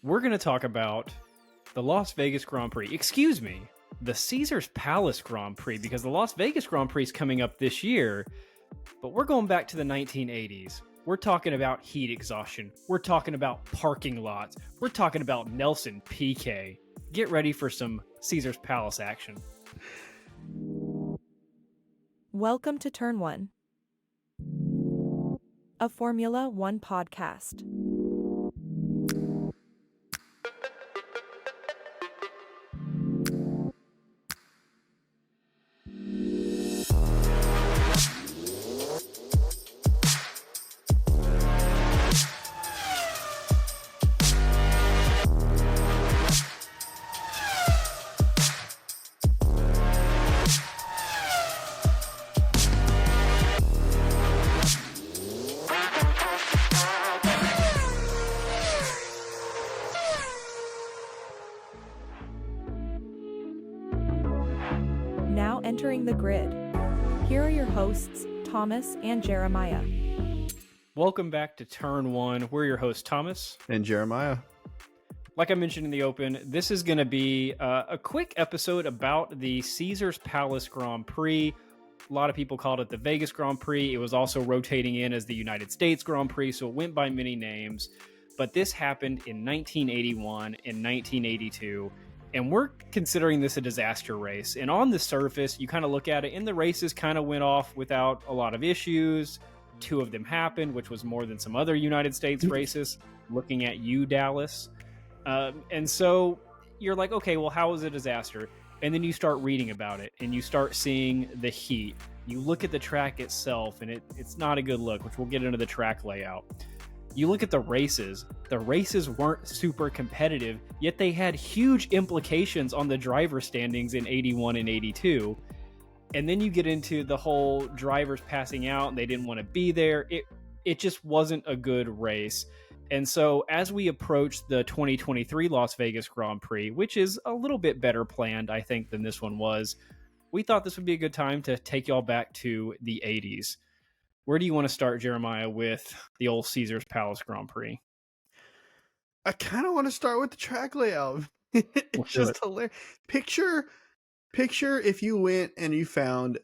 we're going to talk about the Las Vegas Grand Prix. Excuse me, the Caesars Palace Grand Prix, because the Las Vegas Grand Prix is coming up this year, but we're going back to the 1980s. We're talking about heat exhaustion. We're talking about parking lots. We're talking about Nelson Piquet. Get ready for some Caesars Palace action. Welcome to Turn 1, a Formula One podcast. Now entering the grid. Here are your hosts, Thomas and Jeremiah. Welcome back to Turn 1. We're your hosts, Thomas and Jeremiah. Like I mentioned in the open, this is going to be a quick episode about the Caesars Palace Grand Prix. A lot of people called it the Vegas Grand Prix. It was also rotating in as the United States Grand Prix, so it went by many names. But this happened in 1981 and 1982. And we're considering this a disaster race. And on the surface, you kind of look at it, and the races kind of went off without a lot of issues. Two of them happened, which was more than some other United States races, looking at you, Dallas. And so you're like, okay, well, how was it a disaster? And then you start reading about it, and you start seeing the heat. You look at the track itself, and it's not a good look, which we'll get into the track layout. You look at the races weren't super competitive, yet they had huge implications on the driver standings in 81 and 82. And then you get into the whole drivers passing out and they didn't want to be there. It just wasn't a good race. And so as we approach the 2023 Las Vegas Grand Prix, which is a little bit better planned, I think, than this one was, we thought this would be a good time to take y'all back to the 80s. Where do you want to start, Jeremiah, with the old Caesars Palace Grand Prix? I kind of want to start with the track layout. It's just hilarious. Picture if you went and you found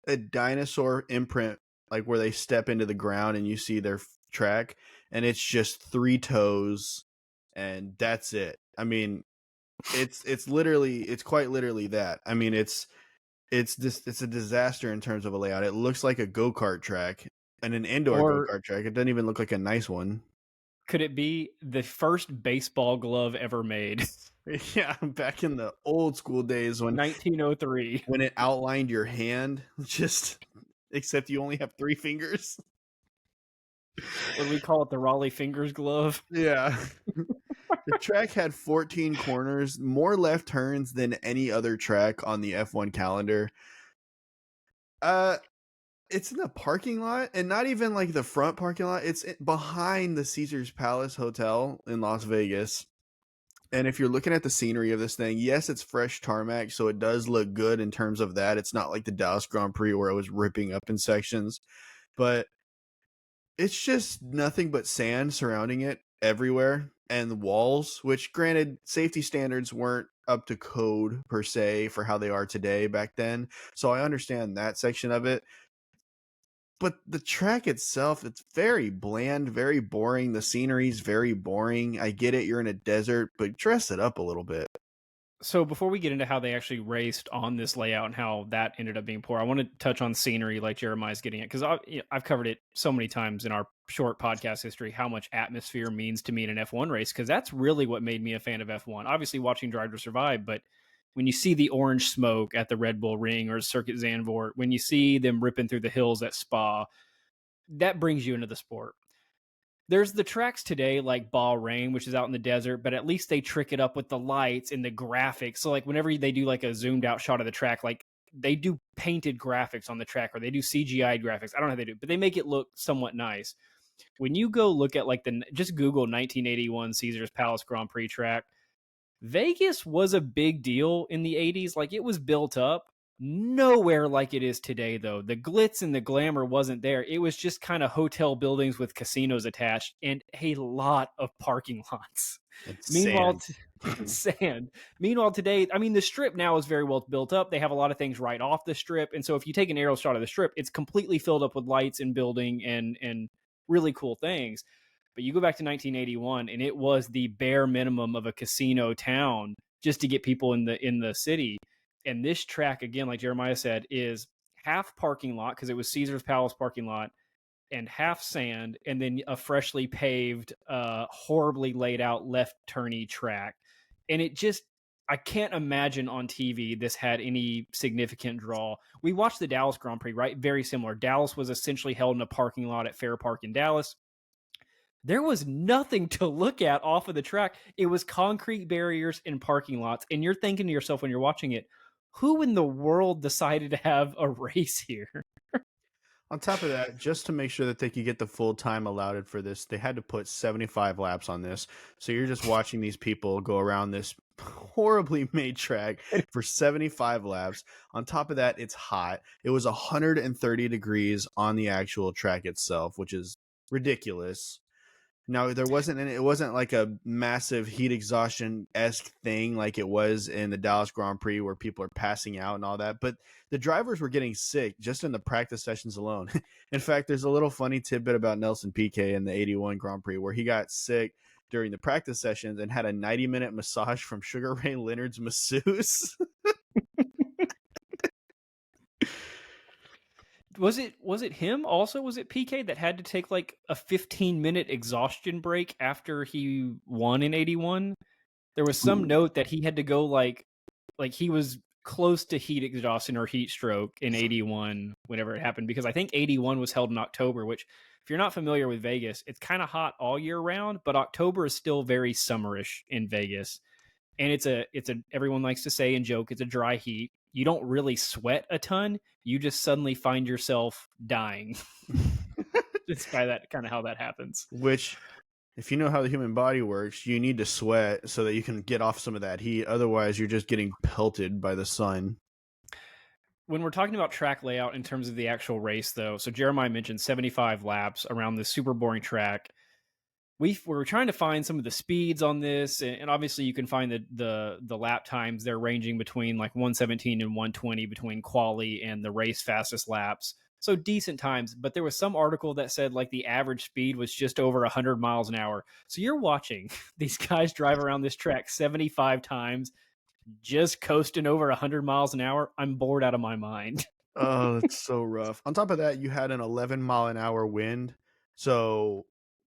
a dinosaur imprint, like where they step into the ground and you see their track, and it's just three toes, and that's it. I mean, it's quite literally that. I mean, it's a disaster in terms of a layout. It looks like a go-kart track and an indoor go-kart track. It doesn't even look like a nice one. Could it be the first baseball glove ever made? Yeah, back in the old school days when 1903, when it outlined your hand, except you only have three fingers. What do we call it? The Raleigh Fingers glove? Yeah. The track had 14 corners, more left turns than any other track on the F1 calendar. It's in the parking lot, and not even like the front parking lot. It's behind the Caesars Palace Hotel in Las Vegas. And if you're looking at the scenery of this thing, yes, it's fresh tarmac, so it does look good in terms of that. It's not like the Dallas Grand Prix where it was ripping up in sections, but it's just nothing but sand surrounding it everywhere. And the walls, which granted, safety standards weren't up to code per se for how they are today back then. So I understand that section of it. But the track itself, it's very bland, very boring. The scenery's very boring. I get it, you're in a desert, but dress it up a little bit. So before we get into how they actually raced on this layout and how that ended up being poor, I want to touch on scenery like Jeremiah's getting at, because I've covered it so many times in our short podcast history, how much atmosphere means to me in an F1 race, because that's really what made me a fan of F1. Obviously watching Drive to Survive, but when you see the orange smoke at the Red Bull Ring or Circuit Zandvoort, when you see them ripping through the hills at Spa, that brings you into the sport. There's the tracks today like Bahrain, which is out in the desert, but at least they trick it up with the lights and the graphics. So like whenever they do like a zoomed out shot of the track, like they do painted graphics on the track or they do CGI graphics. I don't know how they do, but they make it look somewhat nice. When you go look at like just Google 1981 Caesars Palace Grand Prix track, Vegas was a big deal in the 80s. Like it was built up, Nowhere like it is today, though. The glitz and the glamour wasn't there. It was just kind of hotel buildings with casinos attached and a lot of parking lots. It's Meanwhile, sand. sand. Meanwhile, today, I mean, the strip now is very well built up. They have a lot of things right off the strip. And so if you take an aerial shot of the strip, it's completely filled up with lights and building and really cool things. But you go back to 1981 and it was the bare minimum of a casino town just to get people in the city. And this track, again, like Jeremiah said, is half parking lot because it was Caesars Palace parking lot and half sand, and then a freshly paved, horribly laid out left turny track. And it just, I can't imagine on TV this had any significant draw. We watched the Dallas Grand Prix, right? Very similar. Dallas was essentially held in a parking lot at Fair Park in Dallas. There was nothing to look at off of the track. It was concrete barriers and parking lots. And you're thinking to yourself when you're watching it, who in the world decided to have a race here? On top of that, just to make sure that they could get the full time allotted for this, they had to put 75 laps on this. So you're just watching these people go around this horribly made track for 75 laps. On top of that, it's hot. It was 130 degrees on the actual track itself, which is ridiculous. Now it wasn't like a massive heat exhaustion-esque thing like it was in the Dallas Grand Prix where people are passing out and all that, but the drivers were getting sick just in the practice sessions alone. In fact, there's a little funny tidbit about Nelson Piquet in the 81 Grand Prix where he got sick during the practice sessions and had a 90-minute massage from Sugar Ray Leonard's masseuse. Was it him also? Was it Piquet that had to take like a 15-minute exhaustion break after he won in 81? There was some note that he had to go like he was close to heat exhaustion or heat stroke in 81 whenever it happened, because I think 81 was held in October, which if you're not familiar with Vegas, it's kind of hot all year round, but October is still very summerish in Vegas. And it's a everyone likes to say and joke, it's a dry heat. You don't really sweat a ton. You just suddenly find yourself dying. It's by that kind of how that happens. Which, if you know how the human body works, you need to sweat so that you can get off some of that heat. Otherwise, you're just getting pelted by the sun. When we're talking about track layout in terms of the actual race, though, so Jeremiah mentioned 75 laps around this super boring track. We were trying to find some of the speeds on this, and obviously you can find the lap times. They're ranging between like 117 and 120 between quali and the race fastest laps. So decent times, but there was some article that said like the average speed was just over 100 miles an hour. So you're watching these guys drive around this track 75 times, just coasting over 100 miles an hour. I'm bored out of my mind. Oh, it's so rough. On top of that, you had an 11-mile-an-hour wind. So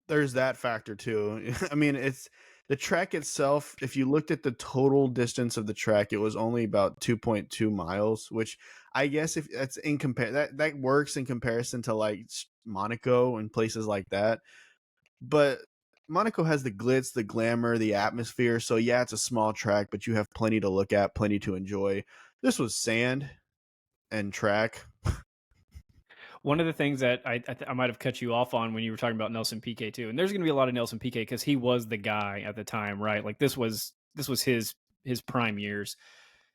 there's that factor too. I mean, it's the track itself. If you looked at the total distance of the track, it was only about 2.2 miles, which I guess if that's that works in comparison to like Monaco and places like that. But Monaco has the glitz, the glamour, the atmosphere. So yeah, it's a small track, but you have plenty to look at, plenty to enjoy. This was sand and track. One of the things that I might have cut you off on when you were talking about Nelson Piquet too, and there's going to be a lot of Nelson Piquet because he was the guy at the time, right? Like this was his prime years.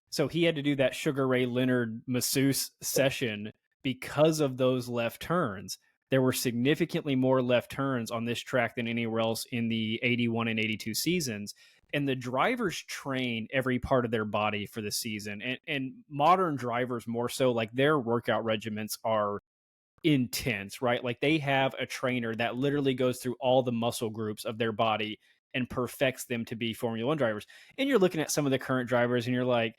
So he had to do that Sugar Ray Leonard masseuse session because of those left turns. There were significantly more left turns on this track than anywhere else in the 81 and 82 seasons. And the drivers train every part of their body for the season. And modern drivers more so, like their workout regimens are intense, right? Like they have a trainer that literally goes through all the muscle groups of their body and perfects them to be Formula One drivers. And you're looking at some of the current drivers and you're like,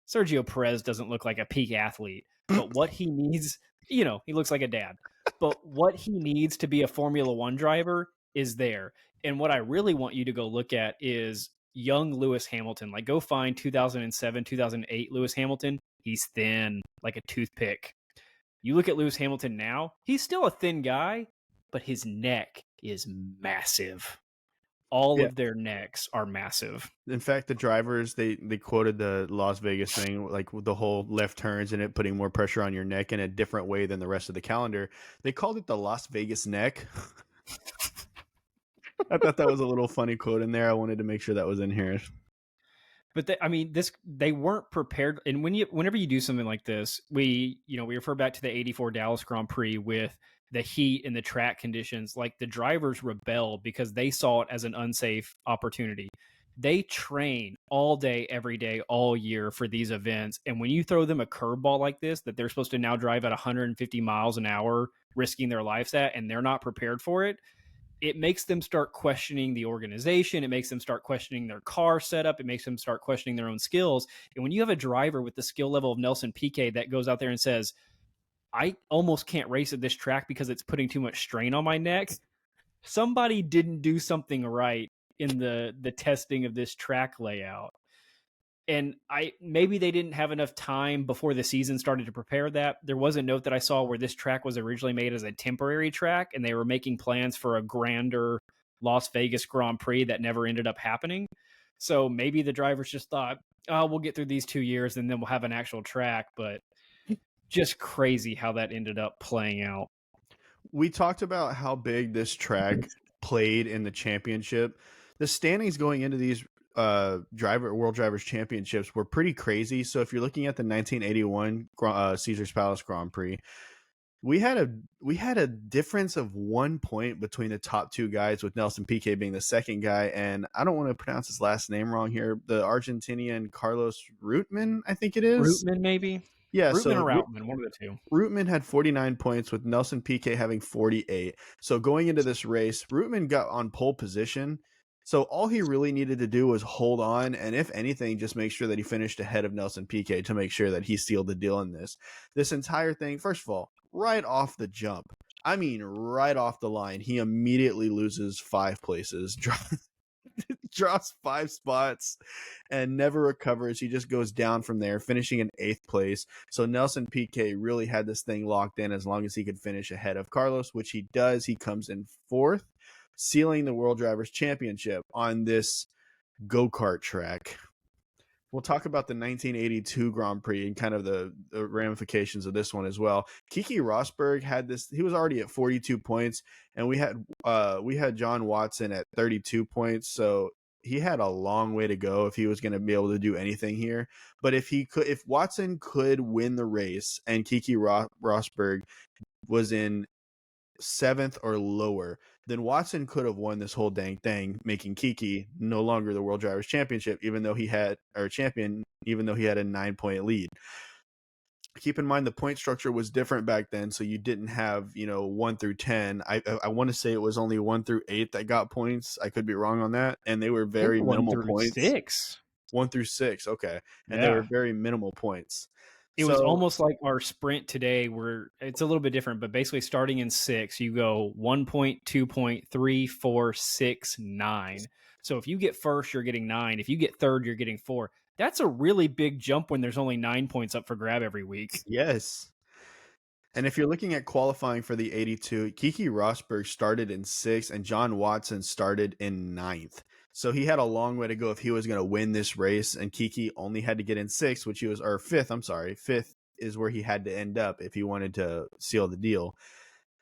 Sergio Perez doesn't look like a peak athlete, but what he needs, he looks like a dad, but what he needs to be a Formula One driver is there. And what I really want you to go look at is young Lewis Hamilton. Like go find 2007, 2008 Lewis Hamilton. He's thin, like a toothpick. You look at Lewis Hamilton now, he's still a thin guy, but his neck is massive. All of their necks are massive. In fact, the drivers, they quoted the Las Vegas thing, like with the whole left turns and it putting more pressure on your neck in a different way than the rest of the calendar. They called it the Las Vegas neck. I thought that was a little funny quote in there. I wanted to make sure that was in here. But they weren't prepared. And whenever you do something like this, we refer back to the '84 Dallas Grand Prix with the heat and the track conditions. Like, the drivers rebelled because they saw it as an unsafe opportunity. They train all day, every day, all year for these events. And when you throw them a curveball like this, that they're supposed to now drive at 150 miles an hour, risking their lives at, and they're not prepared for it, it makes them start questioning the organization. It makes them start questioning their car setup. It makes them start questioning their own skills. And when you have a driver with the skill level of Nelson Piquet that goes out there and says, I almost can't race at this track because it's putting too much strain on my neck, somebody didn't do something right in the testing of this track layout. And maybe they didn't have enough time before the season started to prepare that. There was a note that I saw where this track was originally made as a temporary track, and they were making plans for a grander Las Vegas Grand Prix that never ended up happening. So maybe the drivers just thought, oh, we'll get through these 2 years and then we'll have an actual track. But just crazy how that ended up playing out. We talked about how big this track played in the championship. The standings going into these World Drivers Championships were pretty crazy. So if you're looking at the 1981 Caesars Palace Grand Prix, we had a difference of 1 point between the top two guys, with Nelson Piquet being the second guy, and I don't want to pronounce his last name wrong here, the Argentinian Carlos Reutemann, I think it is. Reutemann, maybe. Yeah, Reutemann or Reutemann, one of the two. Reutemann had 49 points, with Nelson Piquet having 48. So going into this race, Reutemann got on pole position. So all he really needed to do was hold on, and if anything, just make sure that he finished ahead of Nelson Piquet to make sure that he sealed the deal in this. This entire thing, first of all, right off the jump, I mean right off the line, he immediately loses 5 places, drops 5 spots, and never recovers. He just goes down from there, finishing in 8th place. So Nelson Piquet really had this thing locked in as long as he could finish ahead of Carlos, which he does. He comes in 4th, sealing the World Drivers' Championship on this go-kart track. We'll talk about the 1982 Grand Prix and kind of the ramifications of this one as well. Keke Rosberg had this. He was already at 42 points, and we had John Watson at 32 points. So he had a long way to go if he was going to be able to do anything here. But if Watson could win the race and Keke Rosberg was in 7th or lower, then Watson could have won this whole dang thing, making Keke no longer the World Drivers' Championship, even though he had a 9-point lead. Keep in mind the point structure was different back then, so you didn't have 1 through 10. I want to say it was only 1 through 8 that got points. I could be wrong on that, and they were very minimal points. 1 through 6, okay, and they were very minimal points. It was almost like our sprint today, where it's a little bit different, but basically starting in 6, you go 1 point, 2 point, 3, 4, 6, 9. So if you get first, you're getting 9. If you get third, you're getting 4. That's a really big jump when there's only 9 points up for grab every week. Yes. And if you're looking at qualifying for the 82, Keke Rosberg started in 6th and John Watson started in 9th. So he had a long way to go if he was going to win this race, and Keke only had to get in 6th, which he was, or 5th, I'm sorry. 5th is where he had to end up if he wanted to seal the deal.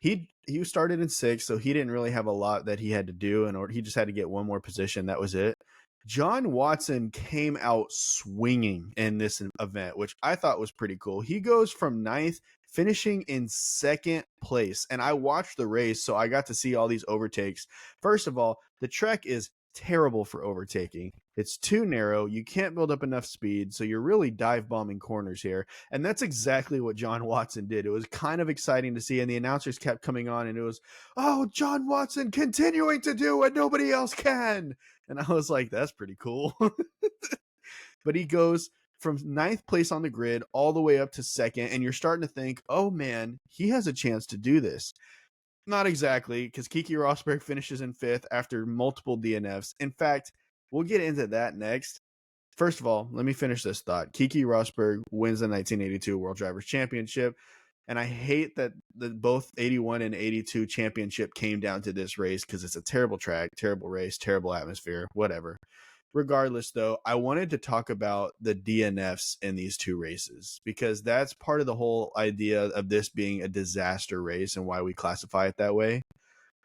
He started in 6th, so he didn't really have a lot that he had to do, and he just had to get one more position. That was it. John Watson came out swinging in this event, which I thought was pretty cool. He goes from 9th, finishing in 2nd place, and I watched the race, so I got to see all these overtakes. First of all, the track is terrible for overtaking. It's too narrow. You can't build up enough speed, so you're really dive bombing corners here. And that's exactly what John Watson did. It was kind of exciting to see, and the announcers kept coming on, and it was, oh, John Watson continuing to do what nobody else can. And I was like, that's pretty cool. But he goes from 9th place on the grid all the way up to 2nd, and you're starting to think, oh man, he has a chance to do this. Not exactly, because Keke Rosberg finishes in 5th after multiple DNFs. In fact, we'll get into that next. First of all, let me finish this thought. Keke Rosberg wins the 1982 World Drivers' Championship, and I hate that both 81 and 82 championship came down to this race because it's a terrible track, terrible race, terrible atmosphere, whatever. Regardless, though, I wanted to talk about the DNFs in these two races because that's part of the whole idea of this being a disaster race and why we classify it that way.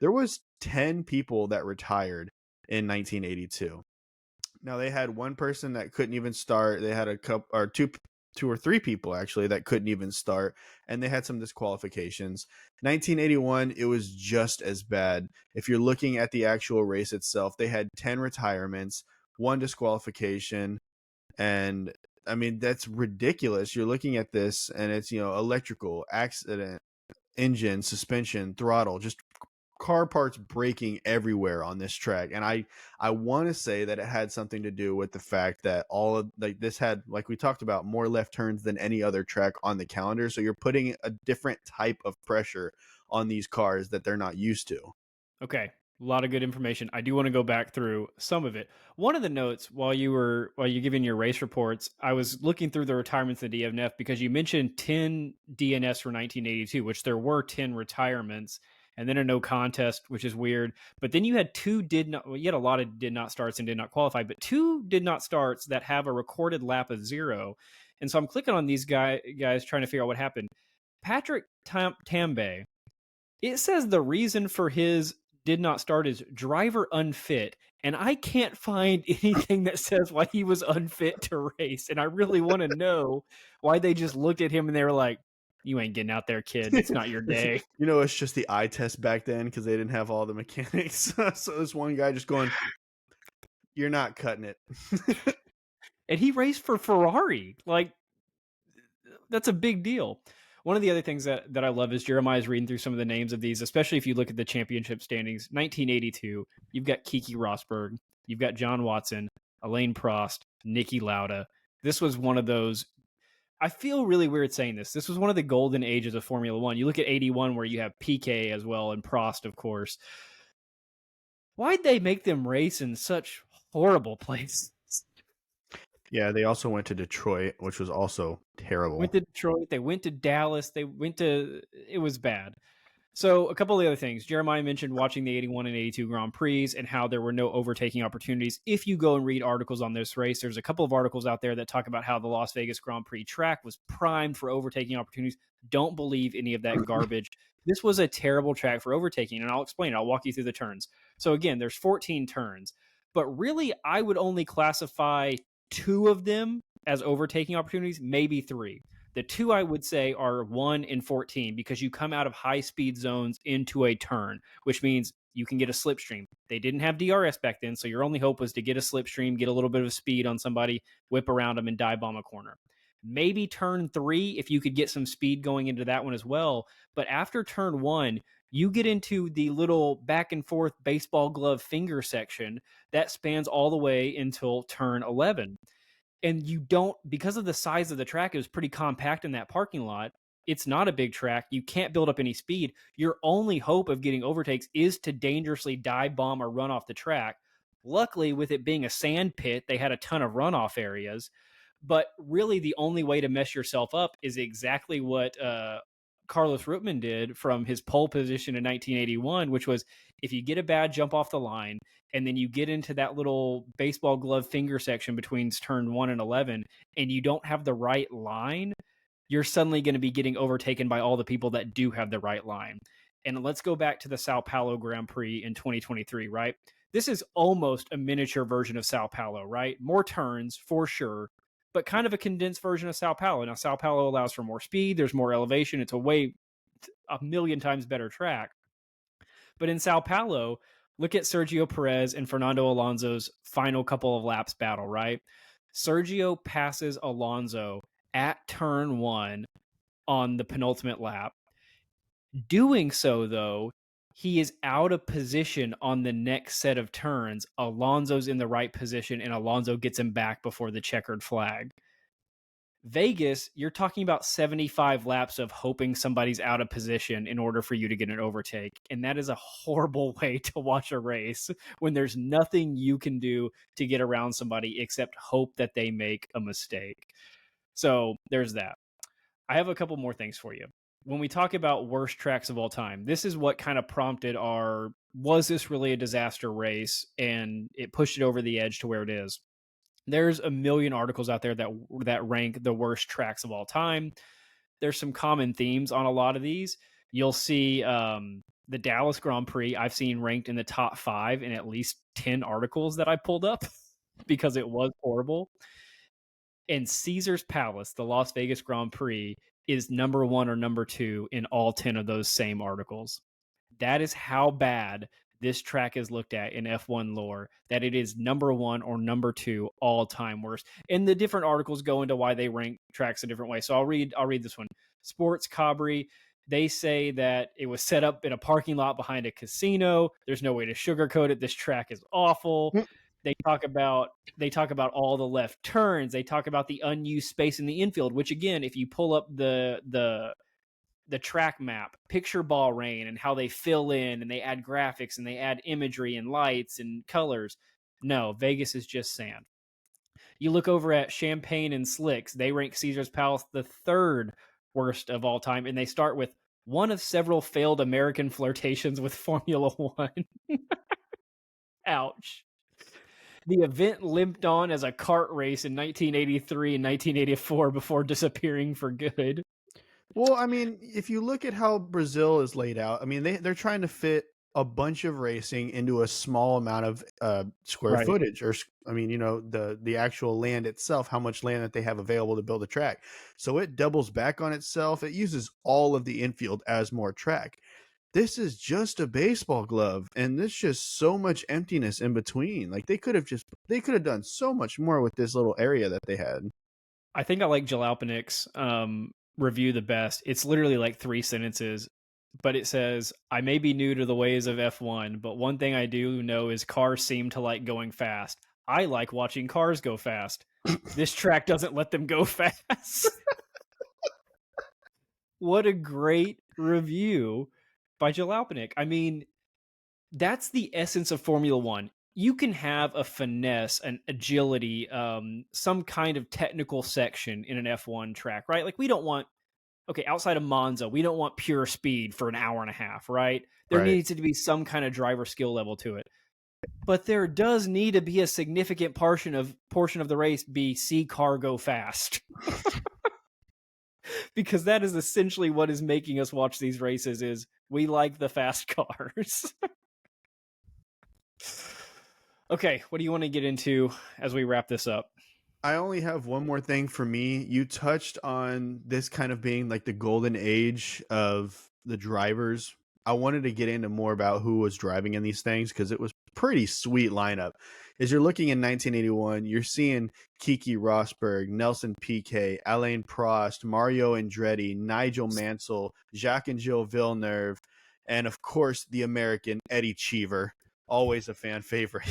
There was 10 people that retired in 1982. Now they had one person that couldn't even start. They had a couple or two or three people actually that couldn't even start, and they had some disqualifications. 1981, it was just as bad. If you're looking at the actual race itself, they had 10 retirements, one disqualification, and I mean that's ridiculous. You're looking at this, and it's electrical accident, engine, suspension, throttle, just car parts breaking everywhere on this track. And I want to say that it had something to do with the fact that all of this had, like we talked about, more left turns than any other track on the calendar, so you're putting a different type of pressure on these cars that they're not used to. Okay, a lot of good information. I do want to go back through some of it. One of the notes while you're giving your race reports, I was looking through the retirements of the DNF because you mentioned 10 DNFs for 1982, which there were 10 retirements, and then a no contest, which is weird. But then you had you had a lot of did not starts and did not qualify, but 2 did not starts that have a recorded lap of 0. And so I'm clicking on these guys trying to figure out what happened. Patrick Tambay, it says the reason for his did not start is driver unfit, and I can't find anything that says why he was unfit to race. And I really want to know why they just looked at him and they were like, "You ain't getting out there, kid. It's not your day." It's just the eye test back then because they didn't have all the mechanics. So this one guy just going, "You're not cutting it." And he raced for Ferrari. Like, that's a big deal. One of the other things that I love is Jeremiah's reading through some of the names of these, especially if you look at the championship standings. 1982, you've got Keke Rosberg, you've got John Watson, Alain Prost, Niki Lauda. This was one of those. I feel really weird saying this. This was one of the golden ages of Formula One. You look at 81 where you have Piquet as well and Prost, of course. Why'd they make them race in such horrible places? Yeah, they also went to Detroit, which was also terrible. Went to Detroit. They went to Dallas. It was bad. So a couple of the other things. Jeremiah mentioned watching the 81 and 82 Grand Prix and how there were no overtaking opportunities. If you go and read articles on this race, there's a couple of articles out there that talk about how the Las Vegas Grand Prix track was primed for overtaking opportunities. Don't believe any of that garbage. This was a terrible track for overtaking, and I'll explain it. I'll walk you through the turns. So again, there's 14 turns, but really I would only classify 2 of them as overtaking opportunities, maybe 3. The 2 I would say are 1 and 14 because you come out of high speed zones into a turn, which means you can get a slipstream. They didn't have DRS back then, so your only hope was to get a slipstream, get a little bit of speed on somebody, whip around them, and dive bomb a corner. Maybe turn 3 if you could get some speed going into that one as well. But after turn 1, you get into the little back and forth baseball glove finger section that spans all the way until turn 11. And you don't, because of the size of the track, it was pretty compact in that parking lot. It's not a big track. You can't build up any speed. Your only hope of getting overtakes is to dangerously dive bomb or run off the track. Luckily, with it being a sand pit, they had a ton of runoff areas. But really, the only way to mess yourself up is exactly what Carlos Rutman did from his pole position in 1981, which was if you get a bad jump off the line and then you get into that little baseball glove finger section between turn 1 and 11 and you don't have the right line, you're suddenly going to be getting overtaken by all the people that do have the right line. And let's go back to the Sao Paulo Grand Prix in 2023, right? This is almost a miniature version of Sao Paulo, right? More turns for sure, but kind of a condensed version of Sao Paulo. Now, Sao Paulo allows for more speed. There's more elevation. It's a million times better track. But in Sao Paulo, look at Sergio Perez and Fernando Alonso's final couple of laps battle, right? Sergio passes Alonso at turn 1 on the penultimate lap. Doing so, though, he is out of position on the next set of turns. Alonso's in the right position, and Alonso gets him back before the checkered flag. Vegas, you're talking about 75 laps of hoping somebody's out of position in order for you to get an overtake. And that is a horrible way to watch a race when there's nothing you can do to get around somebody except hope that they make a mistake. So there's that. I have a couple more things for you. When we talk about worst tracks of all time, this is what kind of prompted was this really a disaster race? And it pushed it over the edge to where it is. There's a million articles out there that rank the worst tracks of all time. There's some common themes on a lot of these. You'll see the Dallas Grand Prix I've seen ranked in the top 5 in at least 10 articles that I pulled up. because it was horrible. And Caesars Palace, the Las Vegas Grand Prix, is number 1 or number 2 in all 10 of those same articles. That is how bad this track is looked at in F1 lore, that it is number 1 or number 2 all time worst. And the different articles go into why they rank tracks a different way. So I'll read this one. Sports Cabri, they say that it was set up in a parking lot behind a casino. There's no way to sugarcoat it. This track is awful. They talk about all the left turns. They talk about the unused space in the infield, which again, if you pull up the track map, picture Bahrain and how they fill in and they add graphics and they add imagery and lights and colors. No, Vegas is just sand. You look over at Champagne and Slicks, they rank Caesars Palace the 3rd worst of all time, and they start with one of several failed American flirtations with Formula One. Ouch. The event limped on as a kart race in 1983 and 1984 before disappearing for good. Well, I mean, if you look at how Brazil is laid out, I mean, they're trying to fit a bunch of racing into a small amount of square footage, or I mean, you know, the actual land itself, how much land that they have available to build a track. So it doubles back on itself. It uses all of the infield as more track. This is just a baseball glove, and there's just so much emptiness in between. Like they could have done so much more with this little area that they had. I think I like Jalopnik's review the best. It's literally like 3 sentences, but it says, I may be new to the ways of F1, but one thing I do know is cars seem to like going fast. I like watching cars go fast. This track doesn't let them go fast. What a great review by Jalopnik. I mean, that's the essence of Formula One. You can have a finesse, an agility, some kind of technical section in an F1 track, right? Like we don't want, outside of Monza, we don't want pure speed for an hour and a half, right? There needs to be some kind of driver skill level to it. But there does need to be a significant portion of the race be see car go fast. Because that is essentially what is making us watch these races is we like the fast cars. Okay, what do you want to get into as we wrap this up? I only have one more thing for me. You touched on this kind of being like the golden age of the drivers. I wanted to get into more about who was driving in these things because it was pretty sweet lineup. As you're looking in 1981, you're seeing Keke Rosberg, Nelson Piquet, Alain Prost, Mario Andretti, Nigel Mansell, Jacques and Gilles Villeneuve, and of course the American Eddie Cheever, always a fan favorite.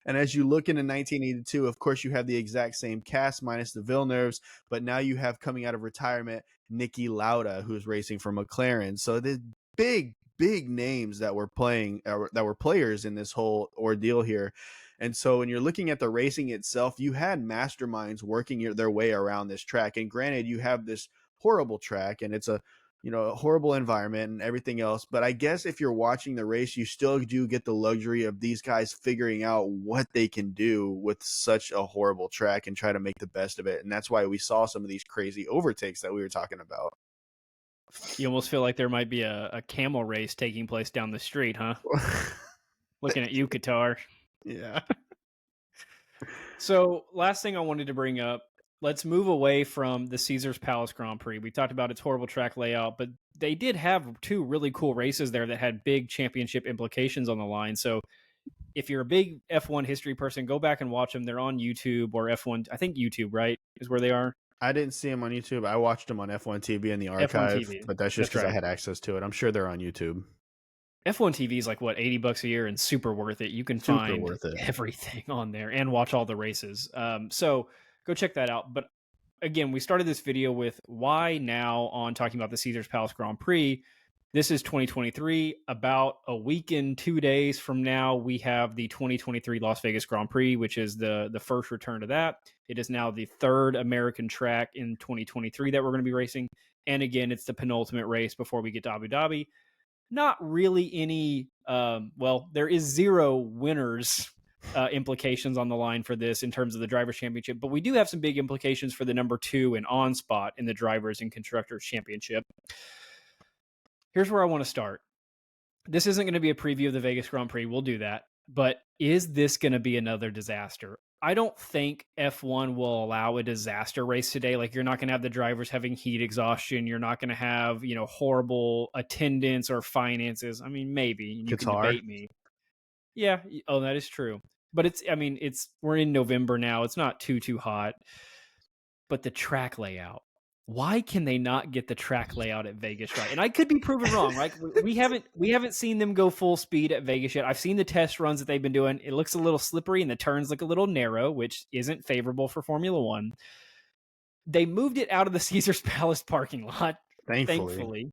And as you look into 1982, of course, you have the exact same cast minus the Villeneuves, but now you have coming out of retirement Niki Lauda, who's racing for McLaren. So the big names that were players in this whole ordeal here. And so when you're looking at the racing itself, you had masterminds working their way around this track. And granted, you have this horrible track, and it's a horrible environment and everything else. But I guess if you're watching the race, you still do get the luxury of these guys figuring out what they can do with such a horrible track and try to make the best of it. And that's why we saw some of these crazy overtakes that we were talking about. You almost feel like there might be a camel race taking place down the street, huh? Looking at you, Qatar. Yeah. So last thing I wanted to bring up, let's move away from the Caesars Palace Grand Prix. We talked about its horrible track layout, but they did have 2 really cool races there that had big championship implications on the line. So if you're a big F1 history person, go back and watch them. They're on YouTube or F1. I think YouTube, right, is where they are. I didn't see them on YouTube. I watched them on F1 TV in the archive, but that's just because I had access to it. I'm sure they're on YouTube. F1 TV is like, what, $80 a year and super worth it. You can find everything on there and watch all the races. So go check that out. But again, we started this video with why now on talking about the Caesars Palace Grand Prix. This is 2023. About a week and 2 days from now, we have the 2023 Las Vegas Grand Prix, which is the first return to that. It is now the 3rd American track in 2023 that we're going to be racing. And again, it's the penultimate race before we get to Abu Dhabi. Not really any, there is 0 winners implications on the line for this in terms of the Drivers' Championship, but we do have some big implications for the number 2 and on spot in the Drivers' and Constructors' Championship. Here's where I want to start. This isn't going to be a preview of the Vegas Grand Prix. We'll do that. But is this going to be another disaster? I don't think F1 will allow a disaster race today. Like, you're not going to have the drivers having heat exhaustion. You're not going to have, horrible attendance or finances. I mean, maybe you can Qatar. debate me. Yeah. Oh, that is true. But we're in November now. It's not too hot. But the track layout. Why can they not get the track layout at Vegas right? And I could be proven wrong, right? We haven't seen them go full speed at Vegas yet. I've seen the test runs that they've been doing. It looks a little slippery and the turns look a little narrow, which isn't favorable for Formula One. They moved it out of the Caesars Palace parking lot, thankfully.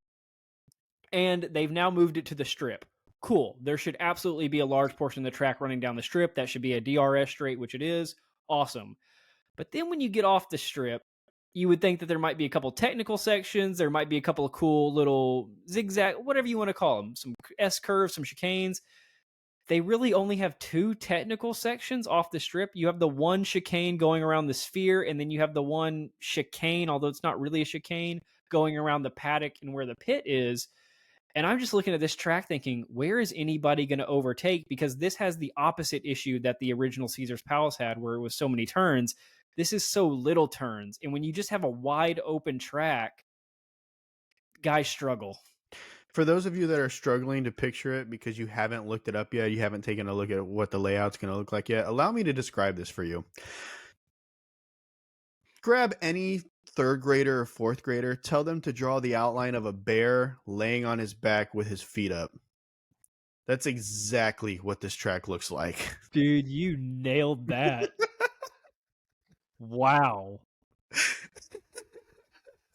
And they've now moved it to the strip. Cool. There should absolutely be a large portion of the track running down the strip. That should be a DRS straight, which it is. Awesome. But then when you get off the strip, you would think that there might be a couple technical sections. There might be a couple of cool little zigzag, whatever you want to call them, some S-curves, some chicanes. They really only have 2 technical sections off the strip. You have the one chicane going around the sphere, and then you have the one chicane, although it's not really a chicane, going around the paddock and where the pit is. And I'm just looking at this track thinking, where is anybody going to overtake? Because this has the opposite issue that the original Caesars Palace had, where it was so many turns. This is so little turns. And when you just have a wide open track, guys struggle. For those of you that are struggling to picture it because you haven't looked it up yet, you haven't taken a look at what the layout's going to look like yet, allow me to describe this for you. Grab any 3rd grader or 4th grader, tell them to draw the outline of a bear laying on his back with his feet up. That's exactly what this track looks like. Dude, you nailed that. Wow.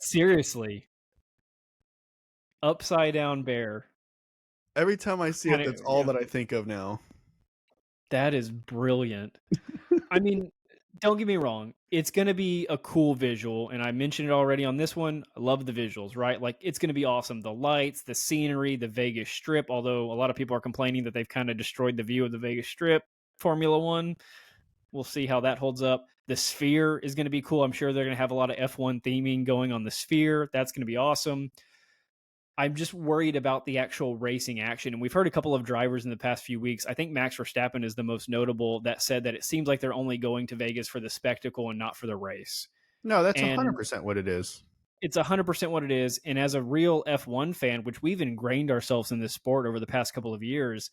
Seriously. Upside down bear. Every time I see it, that's all that I think of now. That is brilliant. I mean, don't get me wrong. It's going to be a cool visual, and I mentioned it already on this one. I love the visuals, right? Like, it's going to be awesome. The lights, the scenery, the Vegas Strip, although a lot of people are complaining that they've kind of destroyed the view of the Vegas Strip, Formula One. We'll see how that holds up. The sphere is going to be cool. I'm sure they're going to have a lot of F1 theming going on the sphere. That's going to be awesome. I'm just worried about the actual racing action. And we've heard a couple of drivers in the past few weeks. I think Max Verstappen is the most notable that said that it seems like they're only going to Vegas for the spectacle and not for the race. No, that's 100% what it is. It's 100% what it is. And as a real F1 fan, which we've ingrained ourselves in this sport over the past couple of years,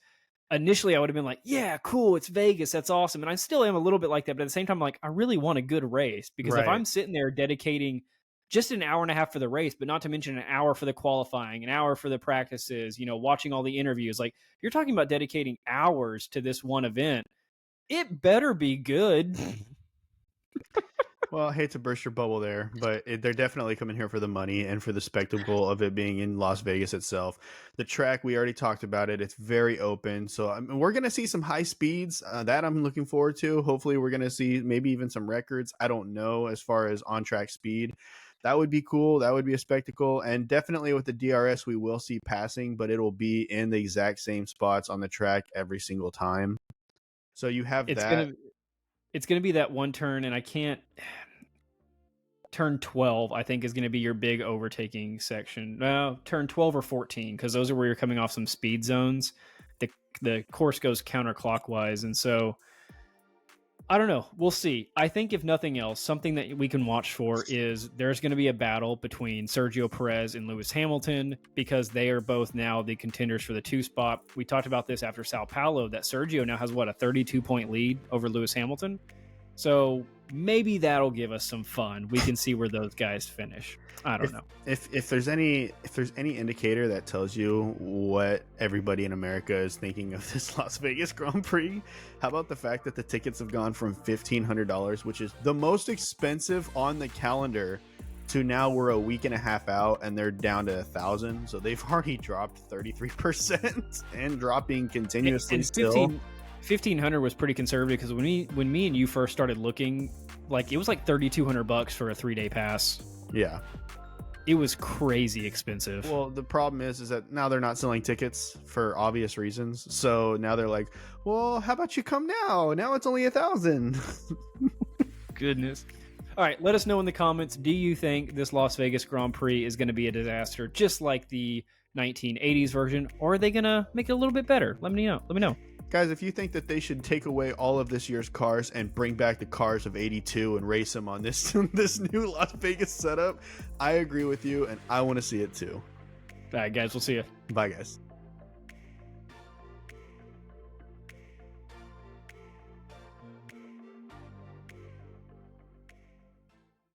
initially I would have been like, yeah, cool, it's Vegas, that's awesome. And I still am a little bit like that, but at the same time, I'm like, I really want a good race. Because if I'm sitting there dedicating just an hour and a half for the race, but not to mention an hour for the qualifying, an hour for the practices, watching all the interviews, like, you're talking about dedicating hours to this one event. It better be good. Well, I hate to burst your bubble there, but they're definitely coming here for the money and for the spectacle of it being in Las Vegas itself. The track, we already talked about it. It's very open. So we're going to see some high speeds that I'm looking forward to. Hopefully we're going to see maybe even some records. I don't know as far as on-track speed. That would be cool. That would be a spectacle. And definitely with the DRS, we will see passing, but it'll be in the exact same spots on the track every single time. So you have that. It's going to be that one turn, and I can't... Turn 12, I think, is going to be your big overtaking section. No, turn 12 or 14, because those are where you're coming off some speed zones. The course goes counterclockwise, and so... I don't know. We'll see. I think if nothing else, something that we can watch for is there's going to be a battle between Sergio Perez and Lewis Hamilton, because they are both now the contenders for the 2 spot. We talked about this after Sao Paulo, that Sergio now has, a 32-point lead over Lewis Hamilton. So maybe that'll give us some fun. We can see where those guys finish. I don't know. If there's any indicator that tells you what everybody in America is thinking of this Las Vegas Grand Prix, how about the fact that the tickets have gone from $1,500, which is the most expensive on the calendar, to now we're a week and a half out and they're down to $1,000. So they've already dropped 33% and dropping continuously. And still. 1,500 was pretty conservative, because when me and you first started looking, like, it was like $3,200 for a 3-day pass. Yeah. It was crazy expensive. Well, the problem is that now they're not selling tickets for obvious reasons. So now they're like, well, how about you come now? Now it's only $1,000. Goodness. All right, let us know in the comments. Do you think this Las Vegas Grand Prix is going to be a disaster, just like the 1980s version, or are they going to make it a little bit better? Let me know. Guys, if you think that they should take away all of this year's cars and bring back the cars of 82 and race them on this this new Las Vegas setup, I agree with you, and I want to see it too. All right, guys, we'll see you. Bye, guys.